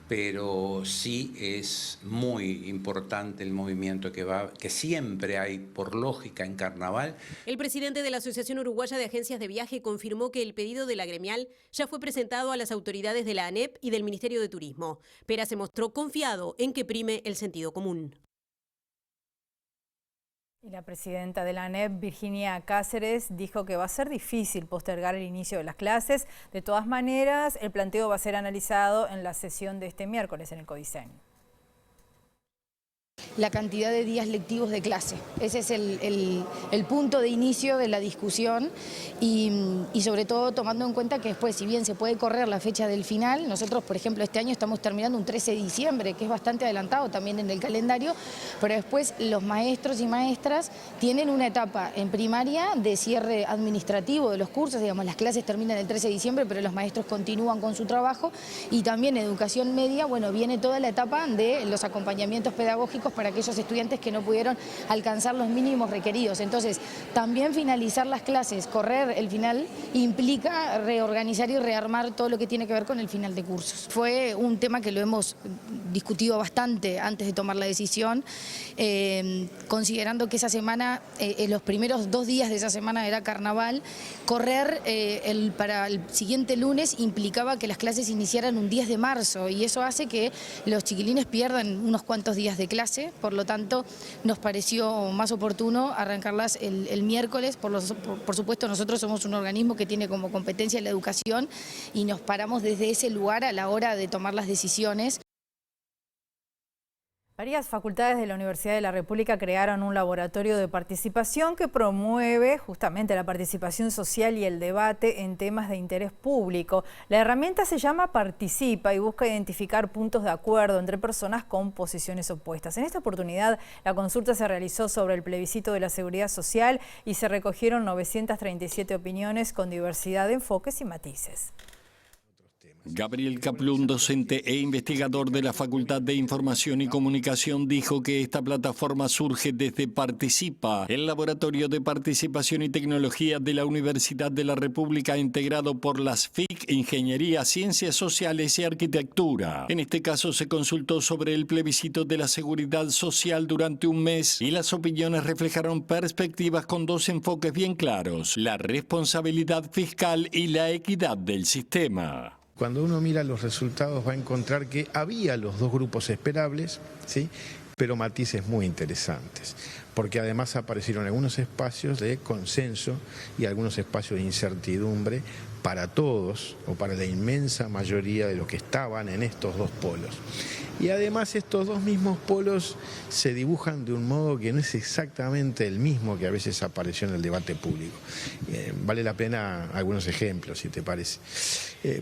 pero sí es muy importante el movimiento que siempre hay por lógica en carnaval. El presidente de la Asociación Uruguaya de Agencias de Viaje confirmó que el pedido de la gremial ya fue presentado a las autoridades de la ANEP y del Ministerio de Turismo. Pera se mostró confiado en que prime el sentido común. Y la presidenta de la ANEP, Virginia Cáceres, dijo que va a ser difícil postergar el inicio de las clases. De todas maneras, el planteo va a ser analizado en la sesión de este miércoles en el CODICEN. La cantidad de días lectivos de clase. Ese es el punto de inicio de la discusión y sobre todo tomando en cuenta que después, si bien se puede correr la fecha del final, nosotros, por ejemplo, este año estamos terminando un 13 de diciembre, que es bastante adelantado también en el calendario, pero después los maestros y maestras tienen una etapa en primaria de cierre administrativo de los cursos, digamos, las clases terminan el 13 de diciembre, pero los maestros continúan con su trabajo y también en educación media, bueno, viene toda la etapa de los acompañamientos pedagógicos para aquellos estudiantes que no pudieron alcanzar los mínimos requeridos. Entonces, también finalizar las clases, correr el final, implica reorganizar y rearmar todo lo que tiene que ver con el final de cursos. Fue un tema que lo hemos discutido bastante antes de tomar la decisión, considerando que esa semana, los primeros 2 días de esa semana era carnaval, correr para el siguiente lunes implicaba que las clases iniciaran un 10 de marzo y eso hace que los chiquilines pierdan unos cuantos días de clase. Por lo tanto, nos pareció más oportuno arrancarlas el miércoles. Por supuesto, nosotros somos un organismo que tiene como competencia la educación y nos paramos desde ese lugar a la hora de tomar las decisiones. Varias facultades de la Universidad de la República crearon un laboratorio de participación que promueve justamente la participación social y el debate en temas de interés público. La herramienta se llama Participa y busca identificar puntos de acuerdo entre personas con posiciones opuestas. En esta oportunidad, la consulta se realizó sobre el plebiscito de la seguridad social y se recogieron 937 opiniones con diversidad de enfoques y matices. Gabriel Kaplun, docente e investigador de la Facultad de Información y Comunicación, dijo que esta plataforma surge desde Participa, el Laboratorio de Participación y Tecnología de la Universidad de la República, integrado por las FIC, Ingeniería, Ciencias Sociales y Arquitectura. En este caso se consultó sobre el plebiscito de la seguridad social durante un mes y las opiniones reflejaron perspectivas con dos enfoques bien claros: la responsabilidad fiscal y la equidad del sistema. Cuando uno mira los resultados va a encontrar que había los dos grupos esperables, ¿sí?, pero matices muy interesantes, porque además aparecieron algunos espacios de consenso y algunos espacios de incertidumbre para todos o para la inmensa mayoría de los que estaban en estos dos polos. Y además estos dos mismos polos se dibujan de un modo que no es exactamente el mismo que a veces apareció en el debate público. Vale la pena algunos ejemplos, si te parece.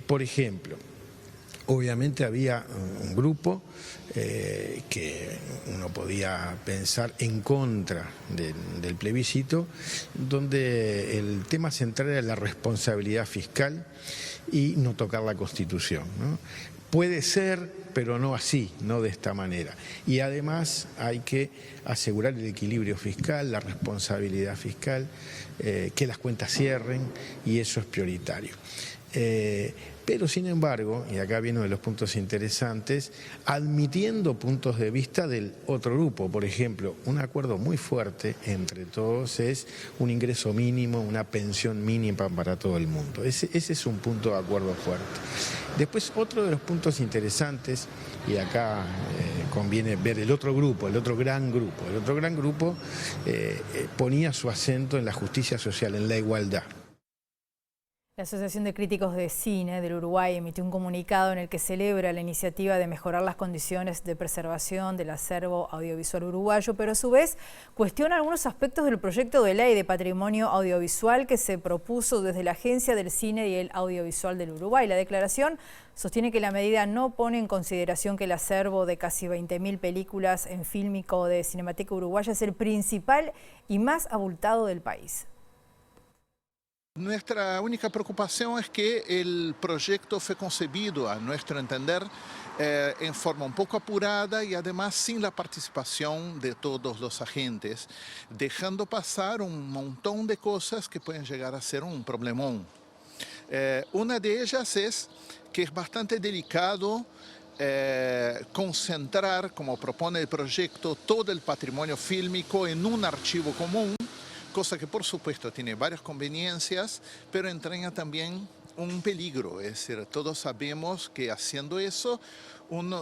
Por ejemplo, obviamente había un grupo que uno podía pensar en contra del plebiscito, donde el tema central era la responsabilidad fiscal y no tocar la Constitución, ¿no? Puede ser, pero no así, no de esta manera. Y además hay que asegurar el equilibrio fiscal, la responsabilidad fiscal, que las cuentas cierren, y eso es prioritario. Pero sin embargo, y acá viene uno de los puntos interesantes, admitiendo puntos de vista del otro grupo. Por ejemplo, un acuerdo muy fuerte entre todos es un ingreso mínimo, una pensión mínima para todo el mundo. Ese es un punto de acuerdo fuerte. Después, otro de los puntos interesantes, y acá conviene ver el otro grupo, el otro gran grupo. El otro gran grupo ponía su acento en la justicia social, en la igualdad. La Asociación de Críticos de Cine del Uruguay emitió un comunicado en el que celebra la iniciativa de mejorar las condiciones de preservación del acervo audiovisual uruguayo, pero a su vez cuestiona algunos aspectos del proyecto de ley de patrimonio audiovisual que se propuso desde la Agencia del Cine y el Audiovisual del Uruguay. La declaración sostiene que la medida no pone en consideración que el acervo de casi 20.000 películas en fílmico de Cinemateca Uruguaya es el principal y más abultado del país. Nuestra única preocupación es que el proyecto fue concebido, a nuestro entender, en forma un poco apurada y además sin la participación de todos los agentes, dejando pasar un montón de cosas que pueden llegar a ser un problemón. Una de ellas es que es bastante delicado concentrar, como propone el proyecto, todo el patrimonio fílmico en un archivo común, cosa que por supuesto tiene varias conveniencias, pero entraña también un peligro. Es decir, todos sabemos que haciendo eso,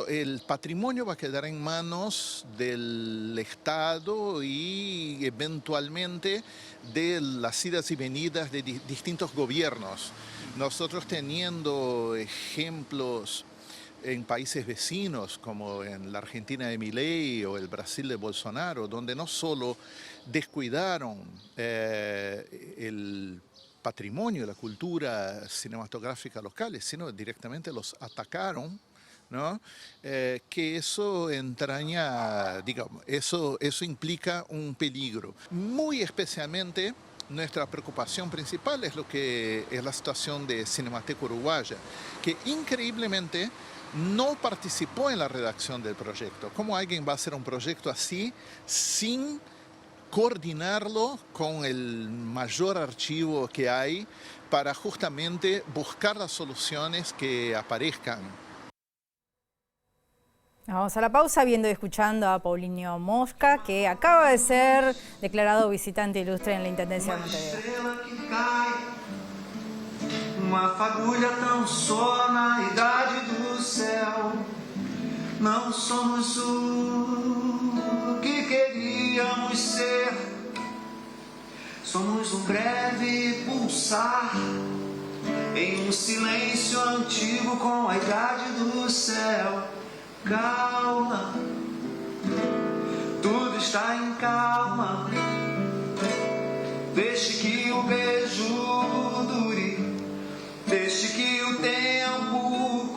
el patrimonio va a quedar en manos del Estado y eventualmente de las idas y venidas de distintos gobiernos. Nosotros teniendo ejemplos en países vecinos como en la Argentina de Milei o el Brasil de Bolsonaro, donde no solo descuidaron el patrimonio, la cultura cinematográfica locales, sino directamente los atacaron, ¿no? Que eso entraña, digamos, eso implica un peligro. Muy especialmente, nuestra preocupación principal es lo que es la situación de Cinemateca Uruguaya, que increíblemente no participó en la redacción del proyecto. ¿Cómo alguien va a hacer un proyecto así sin coordinarlo con el mayor archivo que hay para justamente buscar las soluciones que aparezcan? Vamos a la pausa viendo y escuchando a Paulinho Mosca, que acaba de ser declarado visitante ilustre en la Intendencia de Montevideo. Uma fagulha tão só na idade do céu. Não somos o que queríamos ser. Somos um breve pulsar em silêncio antigo com a idade do céu. Calma, tudo está em calma. Deixe que o beijo dure. Deixe que o tempo...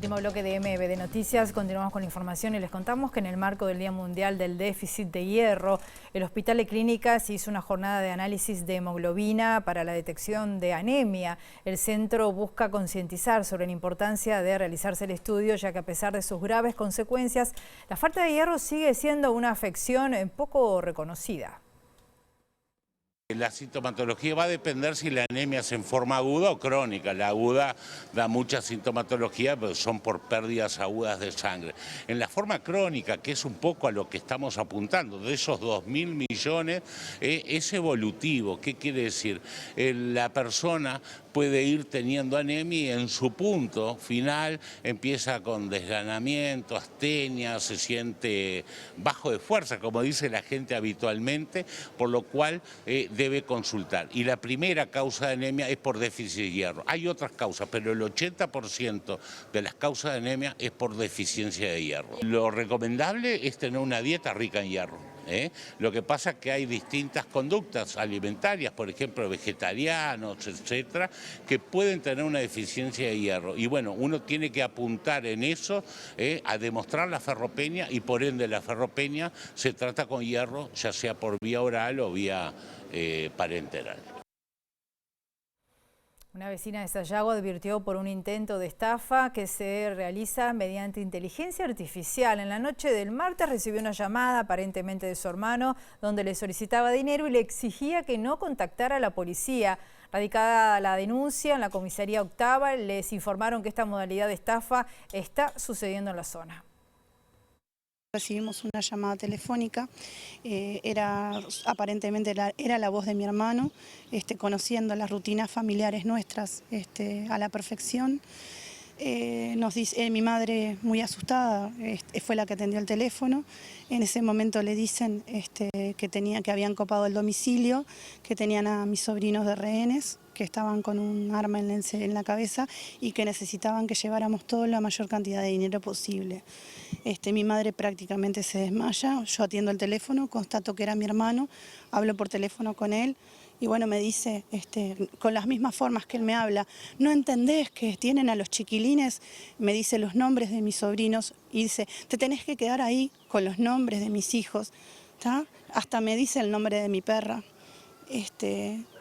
Último bloque de MB de Noticias. Continuamos con la información y les contamos que en el marco del Día Mundial del Déficit de Hierro, el Hospital de Clínicas hizo una jornada de análisis de hemoglobina para la detección de anemia. El centro busca concientizar sobre la importancia de realizarse el estudio, ya que a pesar de sus graves consecuencias, la falta de hierro sigue siendo una afección poco reconocida. La sintomatología va a depender si la anemia es en forma aguda o crónica. La aguda da mucha sintomatología, pero son por pérdidas agudas de sangre. En la forma crónica, que es un poco a lo que estamos apuntando, de esos 2.000 millones, es evolutivo. ¿Qué quiere decir? La persona puede ir teniendo anemia y en su punto final empieza con desganamiento, astenia, se siente bajo de fuerza, como dice la gente habitualmente, por lo cual debe consultar. Y la primera causa de anemia es por déficit de hierro. Hay otras causas, pero el 80% de las causas de anemia es por deficiencia de hierro. Lo recomendable es tener una dieta rica en hierro. Lo que pasa es que hay distintas conductas alimentarias, por ejemplo, vegetarianos, etcétera, que pueden tener una deficiencia de hierro. Y bueno, uno tiene que apuntar en eso, a demostrar la ferropenia, y por ende la ferropenia se trata con hierro, ya sea por vía oral o vía parenteral. Una vecina de Sayago advirtió por un intento de estafa que se realiza mediante inteligencia artificial. En la noche del martes recibió una llamada aparentemente de su hermano donde le solicitaba dinero y le exigía que no contactara a la policía. Radicada la denuncia en la comisaría octava, les informaron que esta modalidad de estafa está sucediendo en la zona. Recibimos una llamada telefónica, aparentemente era la voz de mi hermano, conociendo las rutinas familiares nuestras a la perfección. Nos dice, mi madre, muy asustada, fue la que atendió el teléfono. En ese momento le dicen que habían copado el domicilio, que tenían a mis sobrinos de rehenes, que estaban con un arma en la cabeza y que necesitaban que lleváramos toda la mayor cantidad de dinero posible. Mi madre prácticamente se desmaya, yo atiendo el teléfono, constato que era mi hermano, hablo por teléfono con él y bueno, me dice, con las mismas formas que él me habla, ¿no entendés que tienen a los chiquilines? Me dice los nombres de mis sobrinos y dice, te tenés que quedar ahí con los nombres de mis hijos, ¿tá? Hasta me dice el nombre de mi perra.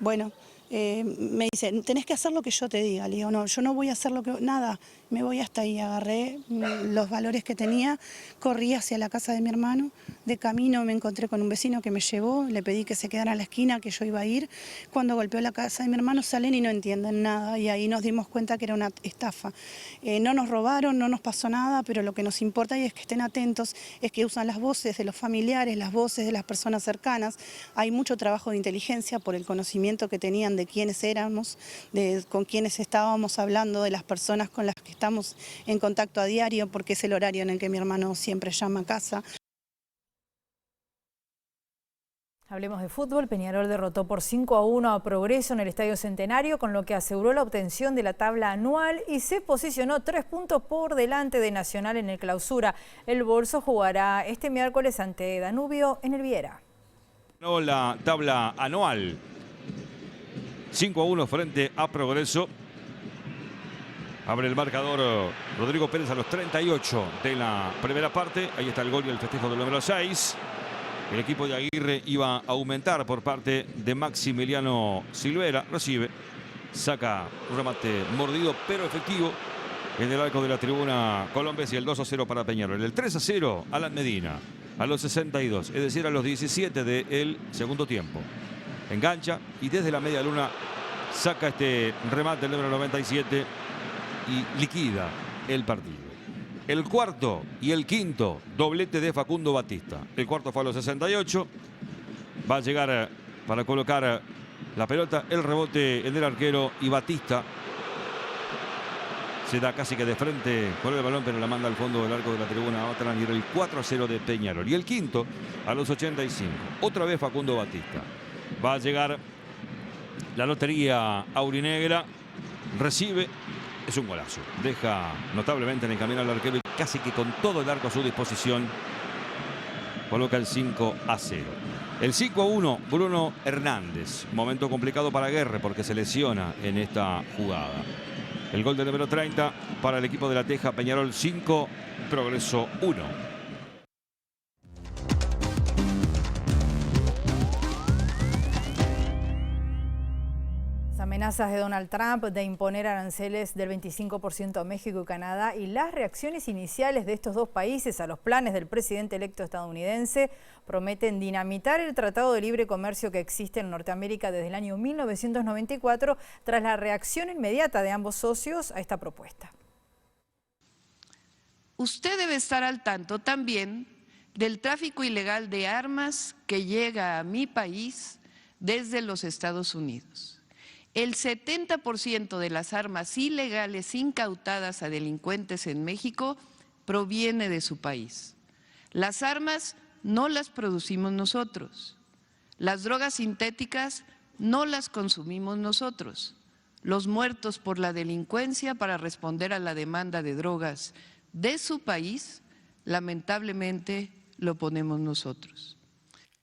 Bueno, me dice, tenés que hacer lo que yo te diga. Le digo, no, yo no voy a hacer nada, me voy hasta ahí. Agarré los valores que tenía, corrí hacia la casa de mi hermano. De camino me encontré con un vecino que me llevó, le pedí que se quedara en la esquina, que yo iba a ir. Cuando golpeó la casa de mi hermano salen y no entienden nada y ahí nos dimos cuenta que era una estafa. No nos robaron, no nos pasó nada, pero lo que nos importa y es que estén atentos, es que usan las voces de los familiares, las voces de las personas cercanas. Hay mucho trabajo de inteligencia por el conocimiento que tenían de quiénes éramos, con quiénes estábamos hablando, de las personas con las que estamos en contacto a diario, porque es el horario en el que mi hermano siempre llama a casa. Hablemos de fútbol. Peñarol derrotó por 5-1 a Progreso en el Estadio Centenario, con lo que aseguró la obtención de la tabla anual y se posicionó 3 puntos por delante de Nacional en el Clausura. El Bolso jugará este miércoles ante Danubio en el Viera. La tabla anual. 5-1 frente a Progreso. Abre el marcador Rodrigo Pérez a los 38 de la primera parte. Ahí está el gol y el festejo del número 6. El equipo de Aguirre iba a aumentar por parte de Maximiliano Silvera. Recibe, saca un remate mordido pero efectivo en el arco de la tribuna Colombes y el 2-0 para Peñarol. El 3-0 Alan Medina a los 62, es decir, a los 17 del segundo tiempo. Engancha y desde la media luna saca este remate el número 97 y liquida el partido. El cuarto y el quinto, doblete de Facundo Batista. El cuarto fue a los 68. Va a llegar para colocar la pelota, el rebote en el arquero y Batista se da casi que de frente con el balón, pero la manda al fondo del arco de la tribuna Otrán y era el 4-0 de Peñarol. Y el quinto a los 85. Otra vez Facundo Batista. Va a llegar la lotería aurinegra. Recibe. Es un golazo. Deja notablemente en el camino al arquero y casi que con todo el arco a su disposición coloca el 5-0. El 5-1, Bruno Hernández. Momento complicado para Aguirre porque se lesiona en esta jugada. El gol de número 30 para el equipo de La Teja. Peñarol 5, Progreso 1. Amenazas de Donald Trump de imponer aranceles del 25% a México y Canadá y las reacciones iniciales de estos dos países a los planes del presidente electo estadounidense prometen dinamitar el Tratado de Libre Comercio que existe en Norteamérica desde el año 1994 tras la reacción inmediata de ambos socios a esta propuesta. Usted debe estar al tanto también del tráfico ilegal de armas que llega a mi país desde los Estados Unidos. El 70% de las armas ilegales incautadas a delincuentes en México proviene de su país. Las armas no las producimos nosotros. Las drogas sintéticas no las consumimos nosotros. Los muertos por la delincuencia para responder a la demanda de drogas de su país, lamentablemente lo ponemos nosotros.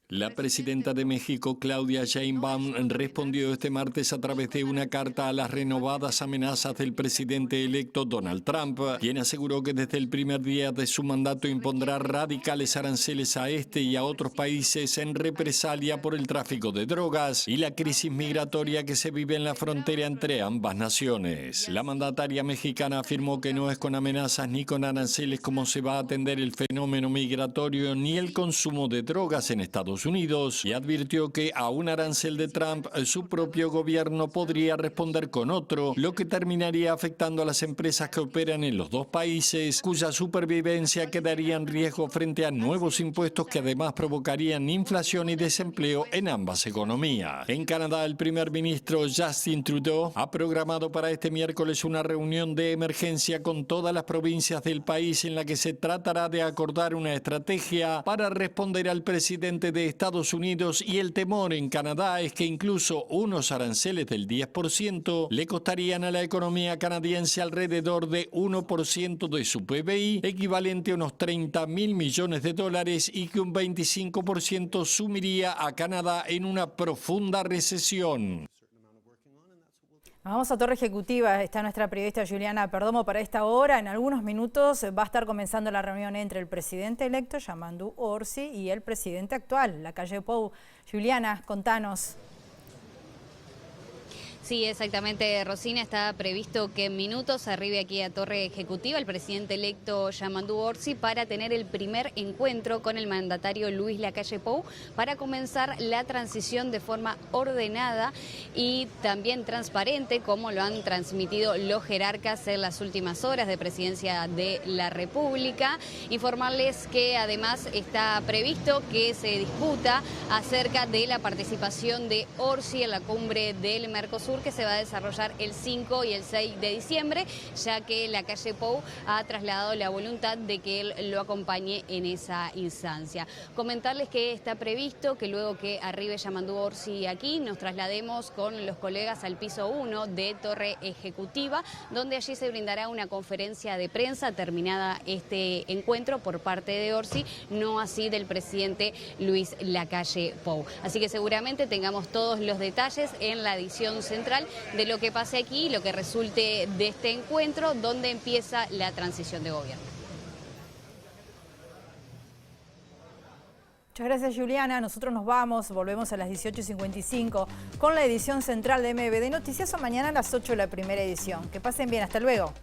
La presidenta de México, Claudia Sheinbaum, respondió este martes a través de una carta a las renovadas amenazas del presidente electo Donald Trump, quien aseguró que desde el primer día de su mandato impondrá radicales aranceles a este y a otros países en represalia por el tráfico de drogas y la crisis migratoria que se vive en la frontera entre ambas naciones. La mandataria mexicana afirmó que no es con amenazas ni con aranceles como se va a atender el fenómeno migratorio ni el consumo de drogas en Estados Unidos y advirtió que a un arancel de Trump su propio gobierno podría responder con otro, lo que terminaría afectando a las empresas que operan en los dos países, cuya supervivencia quedaría en riesgo frente a nuevos impuestos que además provocarían inflación y desempleo en ambas economías. En Canadá, el primer ministro Justin Trudeau ha programado para este miércoles una reunión de emergencia con todas las provincias del país en la que se tratará de acordar una estrategia para responder al presidente de Estados Unidos, y el temor en Canadá es que incluso unos aranceles del 10% le costarían a la economía canadiense alrededor de 1% de su PBI, equivalente a unos $30.000 millones, y que un 25% sumiría a Canadá en una profunda recesión. Vamos a Torre Ejecutiva, está nuestra periodista Juliana Perdomo para esta hora. En algunos minutos va a estar comenzando la reunión entre el presidente electo, Yamandu Orsi, y el presidente actual, Lacalle Pou. Juliana, contanos. Sí, exactamente, Rosina. Está previsto que en minutos arribe aquí a Torre Ejecutiva el presidente electo Yamandu Orsi para tener el primer encuentro con el mandatario Luis Lacalle Pou para comenzar la transición de forma ordenada y también transparente, como lo han transmitido los jerarcas en las últimas horas de presidencia de la República. Informarles que además está previsto que se discuta acerca de la participación de Orsi en la cumbre del Mercosur, que se va a desarrollar el 5 y el 6 de diciembre, ya que Lacalle Pou ha trasladado la voluntad de que él lo acompañe en esa instancia. Comentarles que está previsto que luego que arribe Yamandu Orsi aquí, nos traslademos con los colegas al piso 1 de Torre Ejecutiva, donde allí se brindará una conferencia de prensa terminada este encuentro por parte de Orsi, no así del presidente Luis Lacalle Pou. Así que seguramente tengamos todos los detalles en la edición central de lo que pase aquí y lo que resulte de este encuentro, donde empieza la transición de gobierno. Muchas gracias, Juliana. Nosotros nos vamos, volvemos a las 18:55 con la edición central de MBD Noticias, o mañana a las 8 la primera edición. Que pasen bien, hasta luego.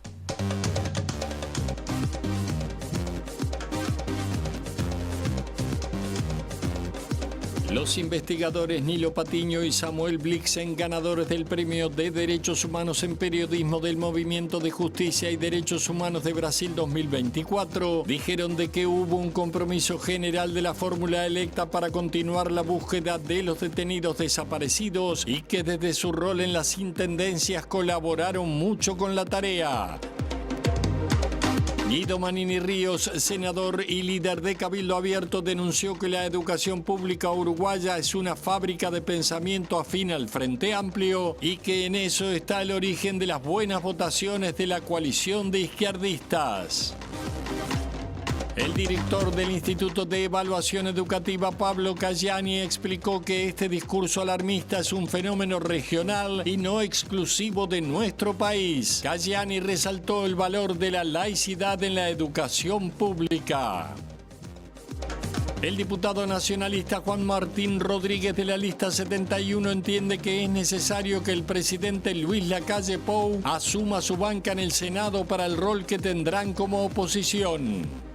Los investigadores Nilo Patiño y Samuel Blixen, ganadores del Premio de Derechos Humanos en Periodismo del Movimiento de Justicia y Derechos Humanos de Brasil 2024, dijeron de que hubo un compromiso general de la fórmula electa para continuar la búsqueda de los detenidos desaparecidos y que desde su rol en las intendencias colaboraron mucho con la tarea. Guido Manini Ríos, senador y líder de Cabildo Abierto, denunció que la educación pública uruguaya es una fábrica de pensamiento afín al Frente Amplio y que en eso está el origen de las buenas votaciones de la coalición de izquierdistas. El director del Instituto de Evaluación Educativa, Pablo Cayani, explicó que este discurso alarmista es un fenómeno regional y no exclusivo de nuestro país. Cayani resaltó el valor de la laicidad en la educación pública. El diputado nacionalista Juan Martín Rodríguez de la lista 71 entiende que es necesario que el presidente Luis Lacalle Pou asuma su banca en el Senado para el rol que tendrán como oposición.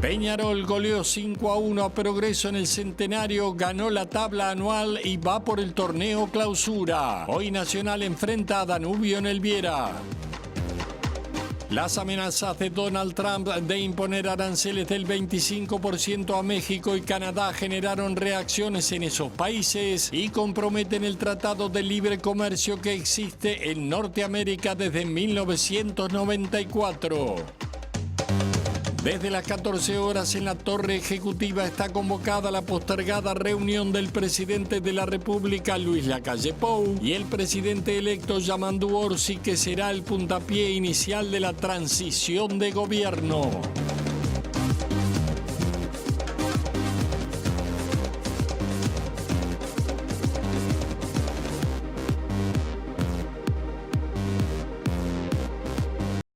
Peñarol goleó 5-1 a Progreso en el Centenario, ganó la tabla anual y va por el torneo Clausura. Hoy Nacional enfrenta a Danubio en el Viera. Las amenazas de Donald Trump de imponer aranceles del 25% a México y Canadá generaron reacciones en esos países y comprometen el Tratado de Libre Comercio que existe en Norteamérica desde 1994. Desde las 14 horas en la Torre Ejecutiva está convocada la postergada reunión del presidente de la República, Luis Lacalle Pou, y el presidente electo, Yamandu Orsi, que será el puntapié inicial de la transición de gobierno.